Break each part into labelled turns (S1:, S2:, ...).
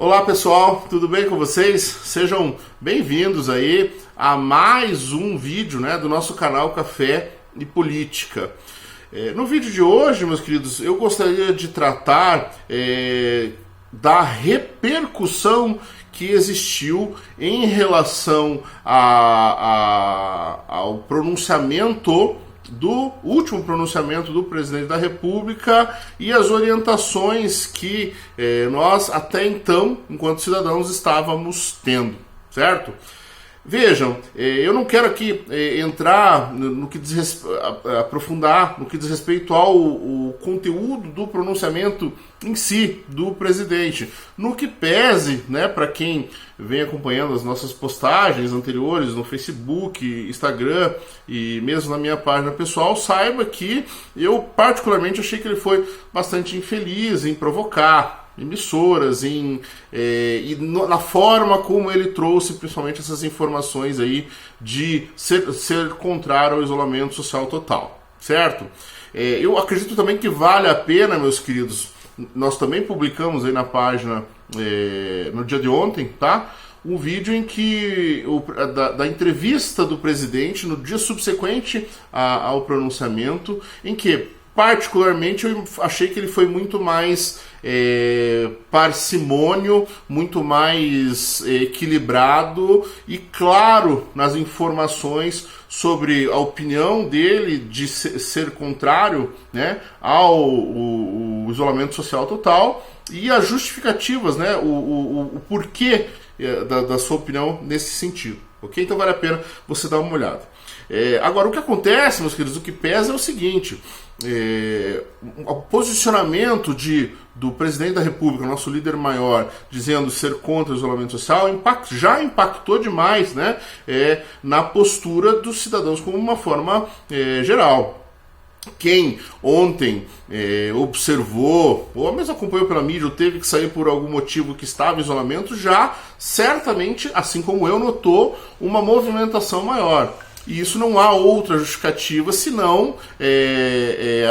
S1: Olá pessoal, tudo bem com vocês? Sejam bem-vindos aí a mais um vídeo, do nosso canal Café e Política. No vídeo de hoje, meus queridos, eu gostaria de tratar da repercussão que existiu em relação ao pronunciamento do último pronunciamento do presidente da República e as orientações que nós até então, enquanto cidadãos, estávamos tendo, certo? Vejam, eu não quero aqui entrar no que aprofundar no que diz respeito ao conteúdo do pronunciamento em si do presidente. No que pese, para quem vem acompanhando as nossas postagens anteriores no Facebook, Instagram e mesmo na minha página pessoal, saiba que eu particularmente achei que ele foi bastante infeliz em provocar emissoras, na forma como ele trouxe principalmente essas informações aí de ser contrário ao isolamento social total, certo? Eu acredito também que vale a pena, meus queridos, nós também publicamos aí na página no dia de ontem, tá? Um vídeo em que da entrevista do presidente no dia subsequente ao pronunciamento, em que particularmente eu achei que ele foi muito mais parcimônio, muito mais equilibrado e claro nas informações sobre a opinião dele de ser contrário, ao isolamento social total e as justificativas, o porquê da sua opinião nesse sentido, ok? Então vale a pena você dar uma olhada. Agora, o que acontece, meus queridos, o que pesa é o seguinte: o posicionamento do presidente da República, nosso líder maior, dizendo ser contra o isolamento social, já impactou demais, na postura dos cidadãos como uma forma geral. Quem ontem observou, ou mesmo acompanhou pela mídia, ou teve que sair por algum motivo que estava em isolamento, já certamente, assim como eu, notou uma movimentação maior. E isso não há outra justificativa senão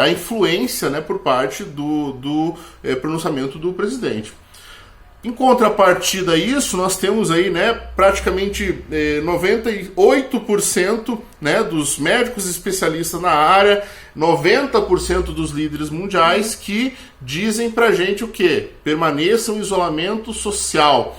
S1: a influência por parte do pronunciamento do presidente. Em contrapartida a isso, nós temos aí praticamente 98% dos médicos especialistas na área, 90% dos líderes mundiais que dizem pra gente o quê? Permaneça em isolamento social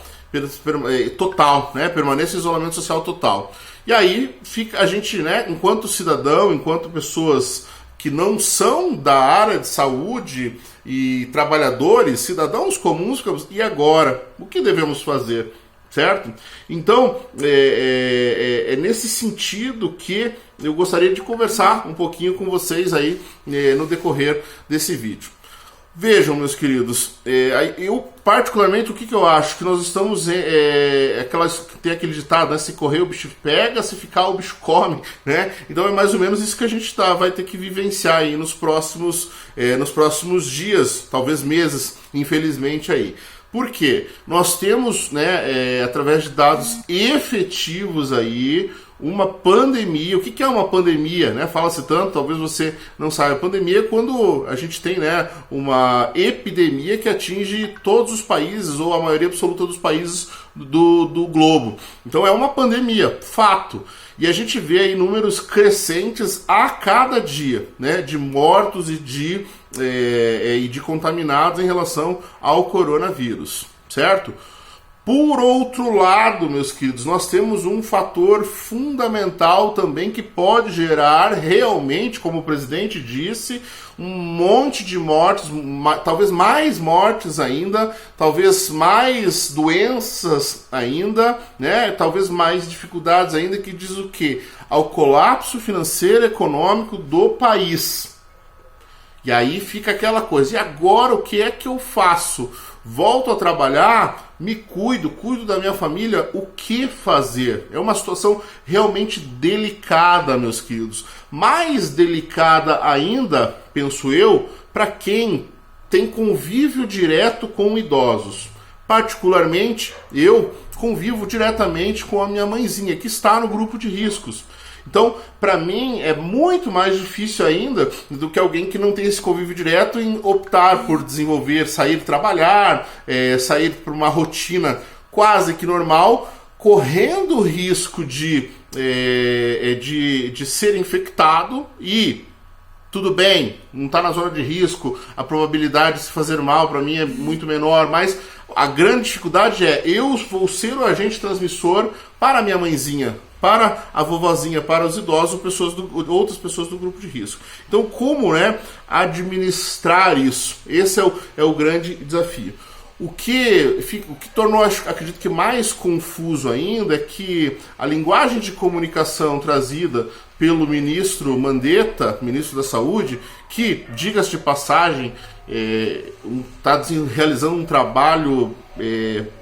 S1: total, permaneça em isolamento social total. E aí fica a gente, enquanto cidadão, enquanto pessoas que não são da área de saúde e trabalhadores, cidadãos comuns, e agora? O que devemos fazer? Certo? Então, é nesse sentido que eu gostaria de conversar um pouquinho com vocês aí no decorrer desse vídeo. Vejam, meus queridos, eu particularmente, o que eu acho? Que nós estamos, tem aquele ditado, se correr o bicho pega, se ficar o bicho come, Então é mais ou menos isso que a gente vai ter que vivenciar aí nos próximos dias, talvez meses, infelizmente aí. Por quê? Nós temos, através de dados efetivos aí, uma pandemia. O que é uma pandemia? Fala-se tanto, talvez você não saiba. A pandemia é quando a gente tem uma epidemia que atinge todos os países, ou a maioria absoluta dos países do globo. Então é uma pandemia, fato. E a gente vê aí números crescentes a cada dia, de mortos e de contaminados em relação ao coronavírus, certo? Por outro lado, meus queridos, nós temos um fator fundamental também que pode gerar realmente, como o presidente disse, um monte de mortes, talvez mais mortes ainda, talvez mais doenças ainda, talvez mais dificuldades ainda, que diz o quê? Ao colapso financeiro e econômico do país. E aí fica aquela coisa, e agora o que é que eu faço? Volto a trabalhar, me cuido da minha família, o que fazer? É uma situação realmente delicada, meus queridos. Mais delicada ainda, penso eu, para quem tem convívio direto com idosos. Particularmente, eu convivo diretamente com a minha mãezinha, que está no grupo de riscos. Então, para mim, é muito mais difícil ainda do que alguém que não tem esse convívio direto em optar por desenvolver, sair trabalhar, sair por uma rotina quase que normal, correndo o risco de ser infectado e tudo bem, não está na zona de risco, a probabilidade de se fazer mal para mim é muito menor, mas a grande dificuldade é eu vou ser o agente transmissor para a minha mãezinha, para a vovozinha, para os idosos, outras pessoas do grupo de risco. Então, como administrar isso? Esse é o grande desafio. O que tornou, acredito que mais confuso ainda, é que a linguagem de comunicação trazida pelo ministro Mandetta, ministro da Saúde, que, diga-se de passagem, está realizando um trabalho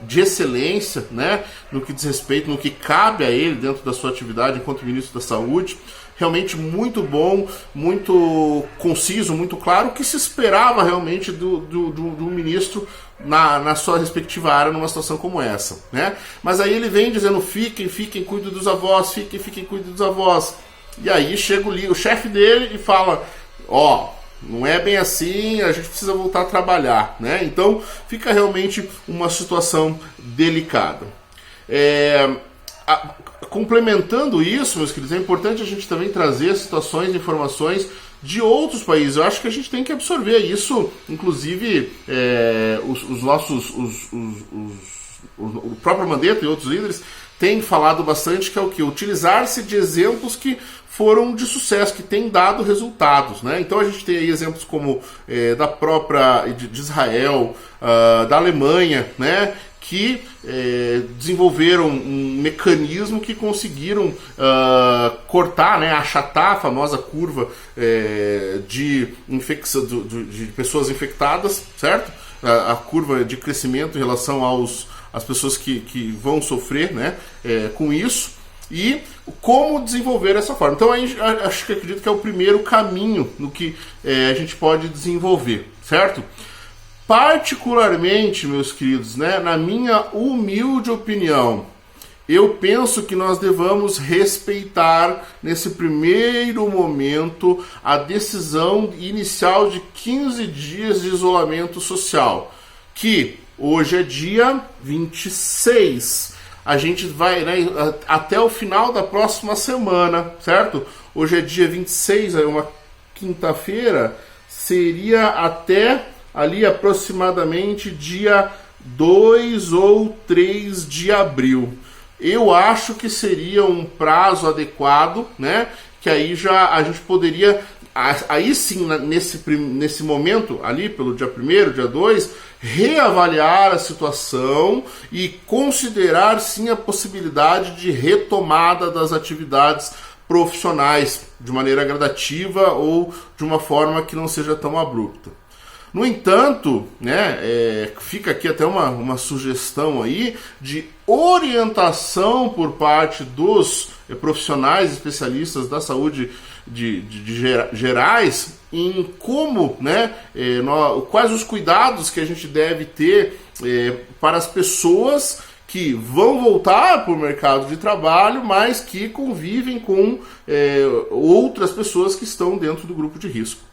S1: de excelência, né, no que diz respeito, no que cabe a ele dentro da sua atividade enquanto ministro da Saúde. Realmente muito bom, muito conciso, muito claro, o que se esperava realmente do ministro na sua respectiva área numa situação como essa, né? Mas aí ele vem dizendo, fiquem, cuidem dos avós, fiquem, cuidem dos avós. E aí chega o chefe dele e fala, não é bem assim, a gente precisa voltar a trabalhar, né? Então fica realmente uma situação delicada. Complementando isso, meus queridos, é importante a gente também trazer situações e informações de outros países. Eu acho que a gente tem que absorver isso, inclusive o próprio Mandetta e outros líderes têm falado bastante, que é o que? Utilizar-se de exemplos que foram de sucesso, que têm dado resultados, né? Então a gente tem aí exemplos como da própria de Israel, da Alemanha, né? Que desenvolveram um mecanismo que conseguiram cortar, né, achatar a famosa curva de pessoas infectadas, certo? A curva de crescimento em relação às pessoas que vão sofrer, né, com isso, e como desenvolver essa forma. Então, acredito que é o primeiro caminho no que a gente pode desenvolver, certo? Particularmente, meus queridos, né, na minha humilde opinião, eu penso que nós devamos respeitar, nesse primeiro momento, a decisão inicial de 15 dias de isolamento social, que hoje é dia 26. A gente vai, né, até o final da próxima semana, certo? Hoje é dia 26, é uma quinta-feira, seria até ali aproximadamente dia 2 ou 3 de abril. Eu acho que seria um prazo adequado, né? Que aí já a gente poderia, aí sim, nesse momento, ali pelo dia 1º, dia 2, reavaliar a situação e considerar sim a possibilidade de retomada das atividades profissionais de maneira gradativa ou de uma forma que não seja tão abrupta. No entanto, né, fica aqui até uma sugestão aí de orientação por parte dos profissionais especialistas da saúde gerais em como, né, quais os cuidados que a gente deve ter para as pessoas que vão voltar para o mercado de trabalho, mas que convivem com outras pessoas que estão dentro do grupo de risco.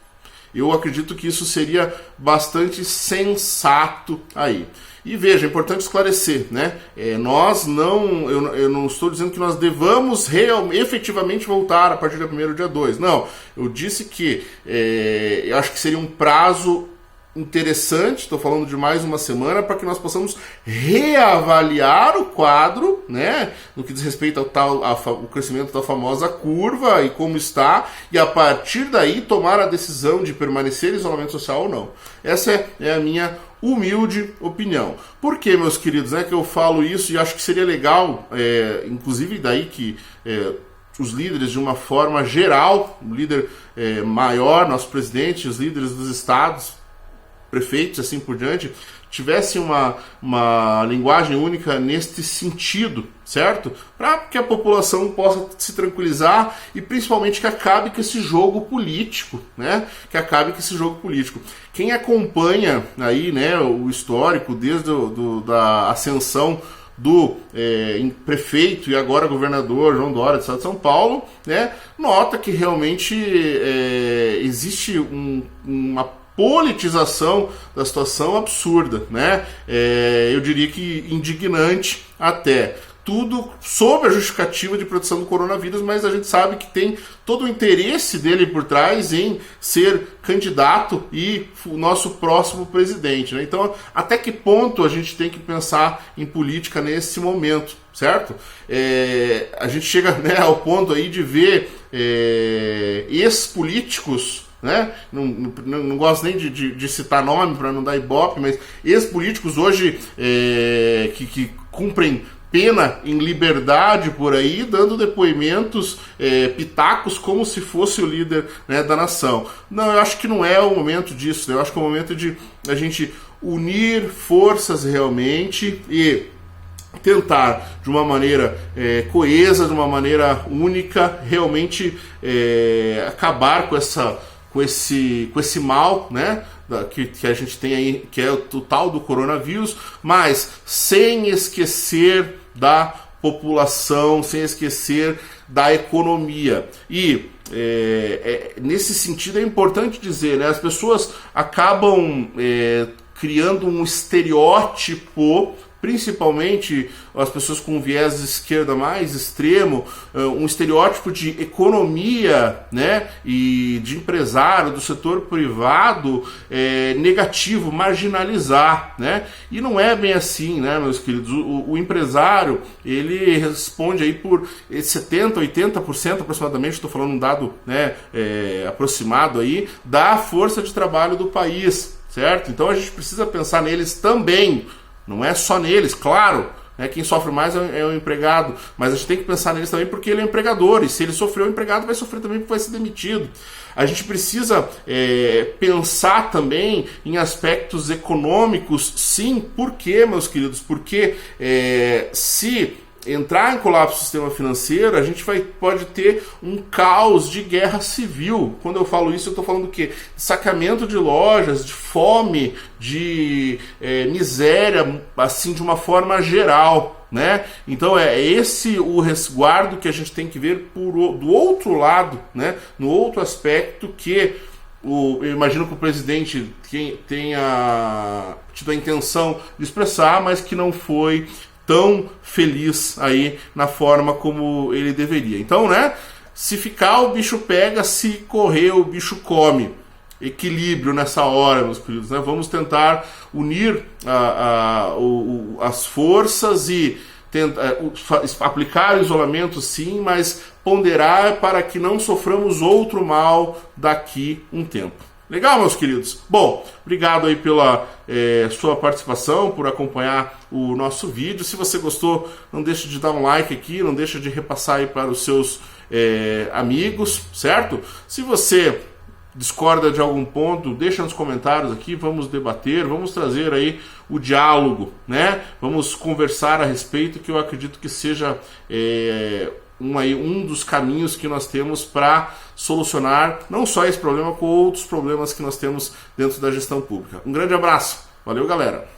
S1: Eu acredito que isso seria bastante sensato aí. E veja, é importante esclarecer, né? Eu não estou dizendo que nós devamos efetivamente voltar a partir do 1º dia 2. Não, eu disse que eu acho que seria um prazo interessante, estou falando de mais uma semana, para que nós possamos reavaliar o quadro, né, no que diz respeito ao crescimento da famosa curva e como está, e a partir daí tomar a decisão de permanecer em isolamento social ou não. Essa é a minha humilde opinião. Por que, meus queridos, que eu falo isso e acho que seria legal, inclusive daí que os líderes, de uma forma geral, o líder maior, nosso presidente, os líderes dos estados, prefeitos, assim por diante, tivessem uma linguagem única neste sentido, certo? Para que a população possa se tranquilizar e principalmente que acabe com esse jogo político, né? Que acabe com esse jogo político. Quem acompanha aí, né, o histórico desde da ascensão do prefeito e agora governador João Dória do estado de São Paulo, né, nota que realmente existe uma politização da situação absurda, né? Eu diria que indignante até. Tudo sob a justificativa de proteção do coronavírus, mas a gente sabe que tem todo o interesse dele por trás em ser candidato e o nosso próximo presidente, né? Então, até que ponto a gente tem que pensar em política nesse momento, certo? A gente chega, né, ao ponto aí de ver ex-políticos, né? Não gosto nem de citar nome para não dar ibope, mas ex-políticos hoje que cumprem pena em liberdade por aí, dando depoimentos pitacos como se fosse o líder, né, da nação. Não, eu acho que não é o momento disso, né? Eu acho que é o momento de a gente unir forças realmente e tentar de uma maneira coesa, de uma maneira única, realmente acabar com esse mal, né, que a gente tem aí, que é o tal do coronavírus, mas sem esquecer da população, sem esquecer da economia. E nesse sentido é importante dizer, né, as pessoas acabam criando um estereótipo, principalmente as pessoas com viés de esquerda mais extremo, um estereótipo de economia, né, e de empresário do setor privado negativo, marginalizar, né? E não é bem assim, né, meus queridos? O empresário, ele responde aí por 70%, 80% aproximadamente, estou falando um dado, né, aproximado aí, da força de trabalho do país, certo? Então a gente precisa pensar neles também. Não é só neles, claro, né, quem sofre mais é o empregado, mas a gente tem que pensar neles também porque ele é empregador, e se ele sofreu, o empregado vai sofrer também porque vai ser demitido. A gente precisa pensar também em aspectos econômicos, sim. Por quê, meus queridos? Porque se entrar em colapso do sistema financeiro, a gente pode ter um caos de guerra civil. Quando eu falo isso, eu estou falando do quê? De saqueamento de lojas, de fome, de miséria, assim, de uma forma geral, né? Então é esse o resguardo que a gente tem que ver do outro lado, né? No outro aspecto que eu imagino que o presidente tenha tido a intenção de expressar, mas que não foi tão feliz aí na forma como ele deveria. Então, né, se ficar o bicho pega, se correr o bicho come. Equilíbrio nessa hora, meus queridos, né? Vamos tentar unir as forças e aplicar o isolamento, sim, mas ponderar para que não soframos outro mal daqui um tempo. Legal, meus queridos? Bom, obrigado aí pela sua participação, por acompanhar o nosso vídeo. Se você gostou, não deixe de dar um like aqui, não deixe de repassar aí para os seus amigos, certo? Se você discorda de algum ponto, deixa nos comentários aqui, vamos debater, vamos trazer aí o diálogo, né? Vamos conversar a respeito, que eu acredito que seja um dos caminhos que nós temos para solucionar não só esse problema, com outros problemas que nós temos dentro da gestão pública. Um grande abraço, valeu, galera!